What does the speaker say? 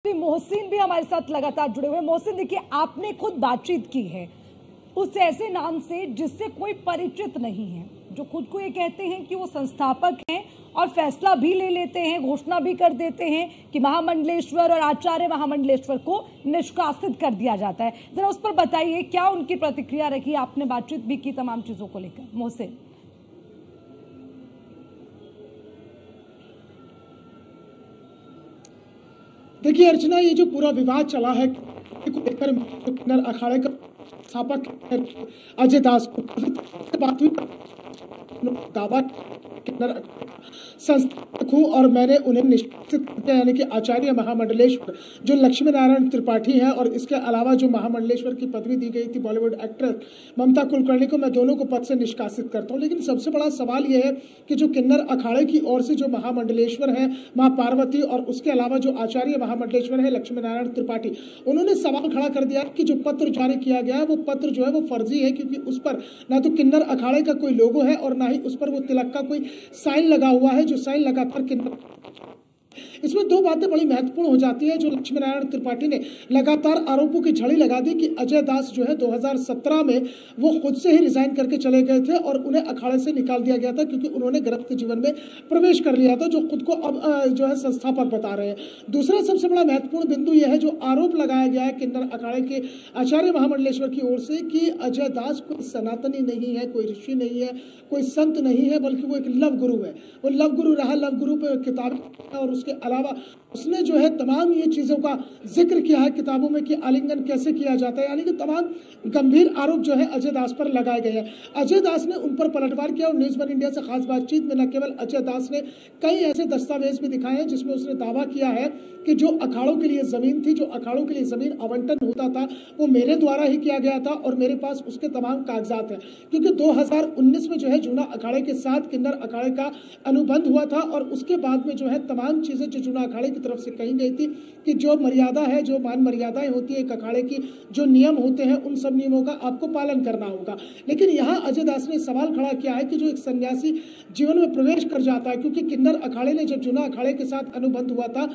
मोहसिन भी हमारे साथ लगातार जुड़े हुए। मोहसिन, देखिए, आपने खुद बातचीत की है उस ऐसे नाम से जिससे कोई परिचित नहीं है, जो खुद को ये कहते हैं कि वो संस्थापक हैं और फैसला भी ले लेते हैं, घोषणा भी कर देते हैं कि महामंडलेश्वर और आचार्य महामंडलेश्वर को निष्कासित कर दिया जाता है। जरा उस पर बताइए, क्या उनकी प्रतिक्रिया रही? आपने बातचीत भी की तमाम चीजों को लेकर। मोहसिन, देखिए अर्चना, ये जो पूरा विवाद चला है को लेकर किन्नर अखाड़े का स्थापक अजय दास को बात हुई, दावा किन्नर संस्थापक हूँ और मैंने उन्हें निश्चित किया, यानी कि आचार्य महामंडलेश्वर जो लक्ष्मी नारायण त्रिपाठी हैं और इसके अलावा जो महामंडलेश्वर की पदवी दी गई थी बॉलीवुड एक्ट्रेस ममता कुलकर्णी को, मैं दोनों को पद से निष्कासित करता हूँ। लेकिन सबसे बड़ा सवाल यह है कि जो किन्नर अखाड़े की ओर से जो महामंडलेश्वर है माँ पार्वती और उसके अलावा जो आचार्य महामंडलेश्वर है लक्ष्मी नारायण त्रिपाठी, उन्होंने सवाल खड़ा कर दिया कि जो पत्र जारी किया गया है वो पत्र जो है वो फर्जी है, क्योंकि उस पर ना तो किन्नर अखाड़े का कोई लोगो है और ना ही उस पर वो तिलक का कोई साइन लगा हुआ है, जो साइन लगातार किन्नर। इसमें दो बातें बड़ी महत्वपूर्ण हो जाती है। जो लक्ष्मी नारायण त्रिपाठी ने लगातार आरोपों की झड़ी लगा दी कि अजय दास जो है 2017 में वो खुद से ही रिजाइन करके चले गए थे और उन्हें अखाड़े से निकाल दिया गया था क्योंकि उन्होंने गृहस्थ जीवन में प्रवेश कर लिया था, जो खुद को अब जो है संस्थापक बता रहे हैं। दूसरा सबसे बड़ा महत्वपूर्ण बिंदु यह है जो आरोप लगाया गया है किन्नर अखाड़े के आचार्य महामंडलेश्वर की ओर से कि अजय दास कोई सनातनी नहीं है, कोई ऋषि नहीं है, कोई संत नहीं है, बल्कि वो एक लव गुरु है। वो लव गुरु रहा, लव गुरु पे किताब और उसके अलावा उसने जो है तमाम ये चीजों का जिक्र किया है किताबों में कि आलिंगन कैसे किया जाता है, यानी कि तमाम गंभीर आरोप जो है अजय दास पर लगाए गए हैं। अजय दास ने उन पर पलटवार किया और न्यूज वन इंडिया से खास बातचीत में न केवल अजय दास ने कई ऐसे दस्तावेज भी दिखाए हैं जिसमें उसने दावा किया है कि जो अखाड़ों के लिए जमीन थी, जो अखाड़ों के लिए जमीन आवंटन होता था, वो मेरे द्वारा ही किया गया था और मेरे पास उसके तमाम कागजात हैं। क्योंकि 2019 में जो है जूना अखाड़े के साथ किन्नर अखाड़े का अनुबंध हुआ था और उसके बाद में जो है तमाम चीजें जो जूना अखाड़े की तरफ से कही गई थी कि जो मर्यादा है, जो मान मर्यादाएं होती है एक अखाड़े की, जो नियम होते हैं, उन सब नियमों का आपको पालन करना होगा। लेकिन यहाँ अजय दास ने सवाल खड़ा किया है कि जो एक सन्यासी जीवन में प्रवेश कर जाता है, क्योंकि किन्नर अखाड़े ने जब जूना अखाड़े के साथ अनुबंध हुआ था